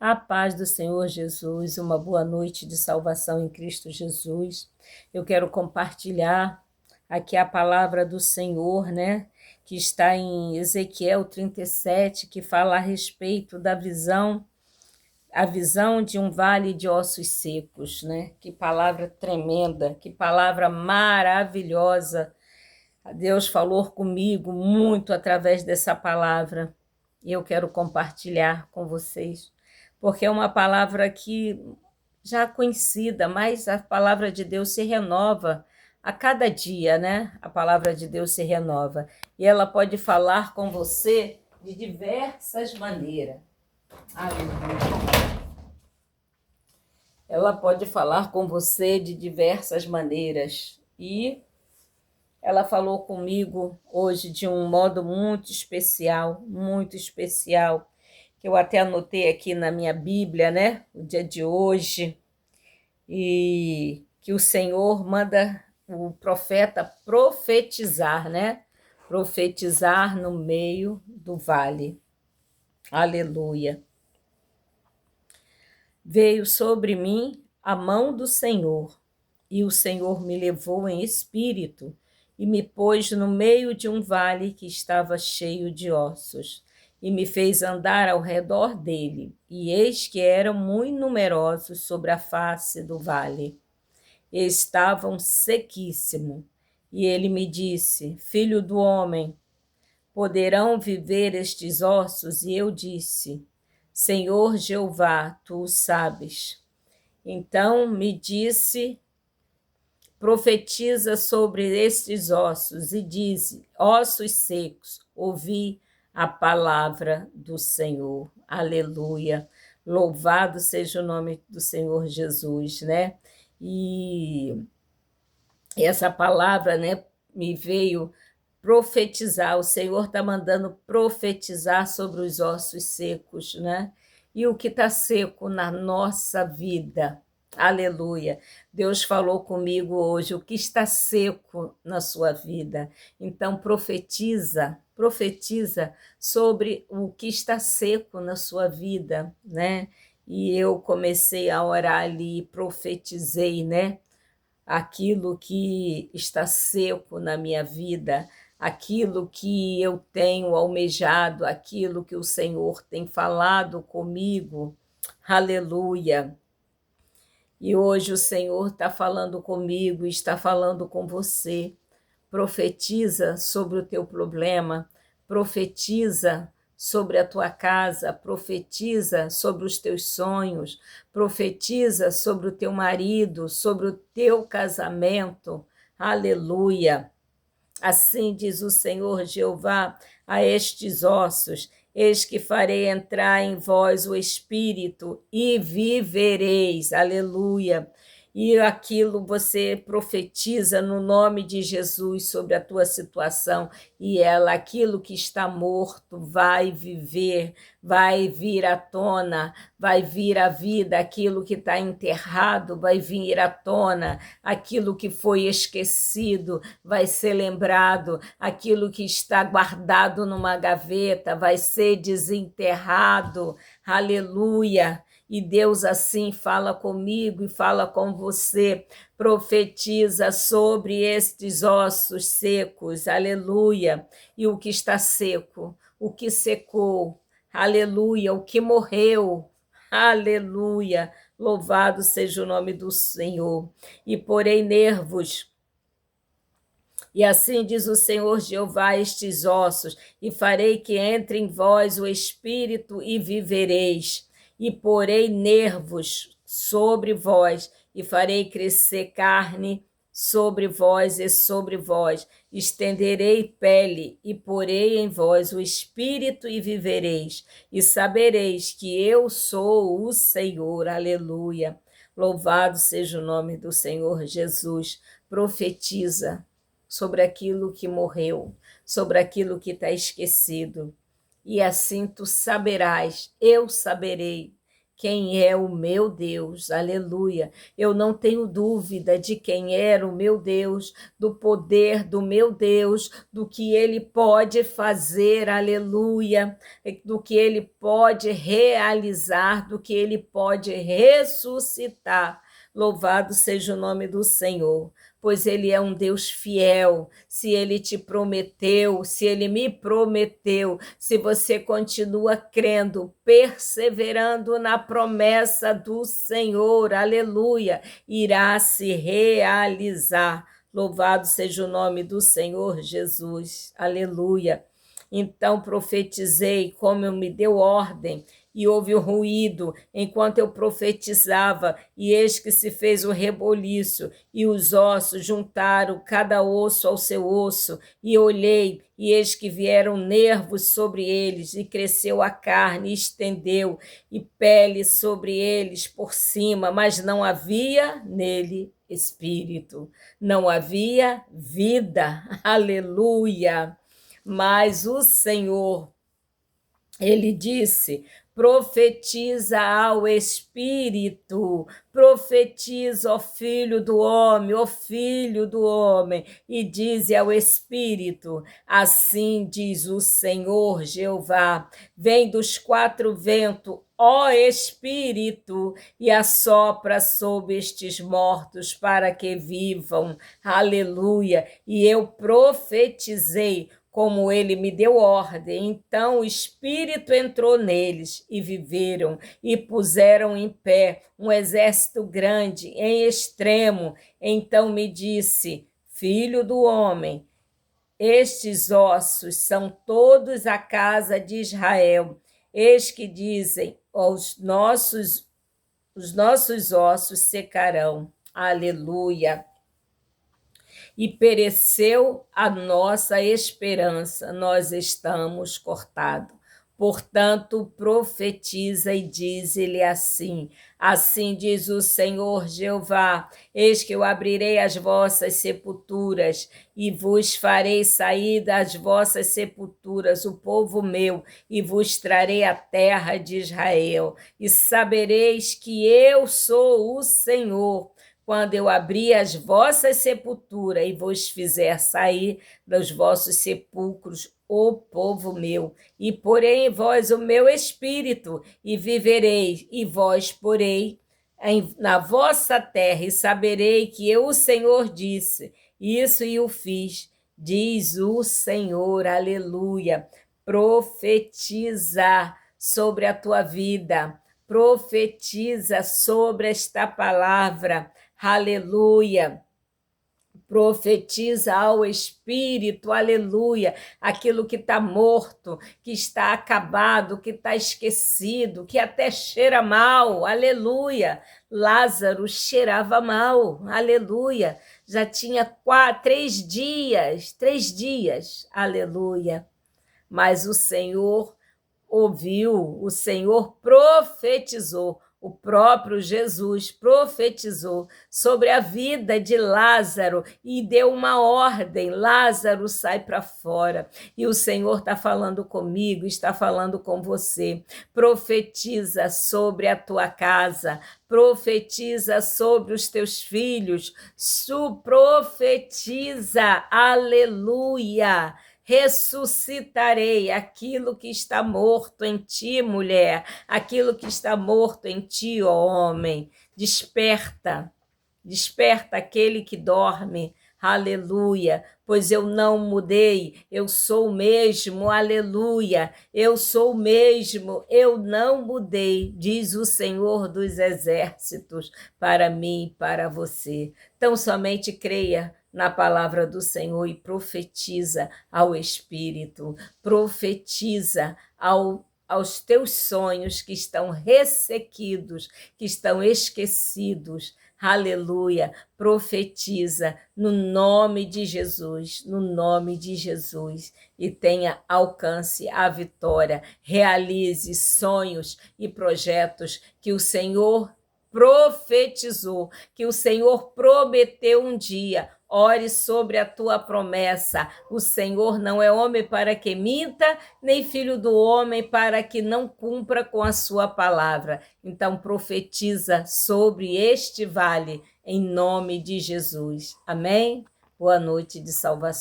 A paz do Senhor Jesus, uma boa noite de salvação em Cristo Jesus. Eu quero compartilhar aqui a palavra do Senhor, né? Que está em Ezequiel 37, que fala a respeito da visão, a visão de um vale de ossos secos, né? Que palavra tremenda, que palavra maravilhosa. Deus falou comigo muito através dessa palavra e eu quero compartilhar com vocês, porque é uma palavra que já conhecida, mas a palavra de Deus se renova a cada dia, né? A palavra de Deus se renova e ela pode falar com você de diversas maneiras. Aleluia. Ela pode falar com você de diversas maneiras e ela falou comigo hoje de um modo muito especial, que eu até anotei aqui na minha Bíblia, né? O dia de hoje, e que o Senhor manda o profeta profetizar, né? Profetizar no meio do vale. Aleluia. Veio sobre mim a mão do Senhor, e o Senhor me levou em espírito e me pôs no meio de um vale que estava cheio de ossos, e me fez andar ao redor dele, e eis que eram muito numerosos sobre a face do vale, e estavam sequíssimos. E ele me disse: Filho do homem, poderão viver estes ossos? E eu disse: Senhor Jeová, tu o sabes. Então me disse: profetiza sobre estes ossos e diz: ossos secos, ouvi a palavra do Senhor. Aleluia. Louvado seja o nome do Senhor Jesus, né? E essa palavra, né, me veio profetizar. O Senhor está mandando profetizar sobre os ossos secos, né? E o que está seco na nossa vida. Aleluia. Deus falou comigo hoje o que está seco na sua vida. Então profetiza sobre o que está seco na sua vida, né? E eu comecei a orar ali, profetizei, né? Aquilo que está seco na minha vida, aquilo que eu tenho almejado, aquilo que o Senhor tem falado comigo. Aleluia. E hoje o Senhor está falando comigo, está falando com você. Profetiza sobre o teu problema, profetiza sobre a tua casa, profetiza sobre os teus sonhos, profetiza sobre o teu marido, sobre o teu casamento. Aleluia. Assim diz o Senhor Jeová a estes ossos: eis que farei entrar em vós o Espírito e vivereis. Aleluia. E aquilo você profetiza no nome de Jesus sobre a tua situação, e aquilo que está morto vai viver, vai vir à tona, vai vir à vida, aquilo que está enterrado vai vir à tona, aquilo que foi esquecido vai ser lembrado, aquilo que está guardado numa gaveta vai ser desenterrado. Aleluia. E Deus assim fala comigo e fala com você, profetiza sobre estes ossos secos, aleluia. E o que está seco, o que secou, aleluia, o que morreu, aleluia. Louvado seja o nome do Senhor. E porei nervos. E assim diz o Senhor Jeová a estes ossos: e farei que entre em vós o Espírito e vivereis. E porei nervos sobre vós, e farei crescer carne sobre vós e sobre vós. Estenderei pele, e porei em vós o Espírito e vivereis. E sabereis que eu sou o Senhor. Aleluia. Louvado seja o nome do Senhor Jesus. Profetiza sobre aquilo que morreu, sobre aquilo que está esquecido. E assim tu saberás, eu saberei, quem é o meu Deus, aleluia. Eu não tenho dúvida de quem era o meu Deus, do poder do meu Deus, do que ele pode fazer, aleluia, do que ele pode realizar, do que ele pode ressuscitar. Louvado seja o nome do Senhor, pois ele é um Deus fiel. Se ele te prometeu, se ele me prometeu, se você continua crendo, perseverando na promessa do Senhor, aleluia, irá se realizar. Louvado seja o nome do Senhor Jesus, aleluia. Então profetizei como eu me deu ordem, e houve o ruído enquanto eu profetizava, e eis que se fez o reboliço, e os ossos juntaram cada osso ao seu osso, e olhei, e eis que vieram nervos sobre eles, e cresceu a carne, e estendeu, e pele sobre eles por cima, mas não havia nele espírito, não havia vida, aleluia. Mas o Senhor, ele disse: profetiza ao Espírito, profetiza, ó filho do homem, ó filho do homem, e dize ao Espírito: assim diz o Senhor Jeová, vem dos quatro ventos, ó Espírito, e assopra sobre estes mortos para que vivam, aleluia. E eu profetizei como ele me deu ordem. Então o Espírito entrou neles e viveram e puseram em pé um exército grande, em extremo. Então me disse: filho do homem, estes ossos são todos a casa de Israel. Eis que dizem: os nossos ossos secarão. Aleluia. E pereceu a nossa esperança, nós estamos cortados. Portanto, profetiza e diz-lhe assim: assim diz o Senhor Jeová, eis que eu abrirei as vossas sepulturas e vos farei sair das vossas sepulturas o povo meu, e vos trarei a terra de Israel, e sabereis que eu sou o Senhor, quando eu abrir as vossas sepulturas e vos fizer sair dos vossos sepulcros, o povo meu, e porei em vós o meu espírito, e vivereis, e vós porei na vossa terra, e saberei que eu, o Senhor, disse isso e o fiz, diz o Senhor, aleluia. Profetiza sobre a tua vida, profetiza sobre esta palavra, aleluia. Profetiza ao Espírito, aleluia, aquilo que está morto, que está acabado, que está esquecido, que até cheira mal, aleluia. Lázaro cheirava mal, aleluia. Já tinha 3 dias, aleluia. Mas o Senhor ouviu, o Senhor profetizou, o próprio Jesus profetizou sobre a vida de Lázaro e deu uma ordem: Lázaro, sai para fora. E o Senhor está falando comigo, está falando com você. Profetiza sobre a tua casa, profetiza sobre os teus filhos, profetiza, aleluia. Ressuscitarei aquilo que está morto em ti, mulher, aquilo que está morto em ti, ó homem. Desperta, desperta aquele que dorme, aleluia, pois eu não mudei, eu sou o mesmo, aleluia, eu sou o mesmo, eu não mudei, diz o Senhor dos Exércitos, para mim e para você. Então somente creia na palavra do Senhor e profetiza ao Espírito, profetiza aos teus sonhos que estão ressequidos, que estão esquecidos, aleluia, profetiza no nome de Jesus, no nome de Jesus, e tenha alcance a vitória, realize sonhos e projetos que o Senhor profetizou, que o Senhor prometeu um dia. Ore sobre a tua promessa. O Senhor não é homem para que minta, nem filho do homem para que não cumpra com a sua palavra. Então profetiza sobre este vale, em nome de Jesus. Amém? Boa noite de salvação.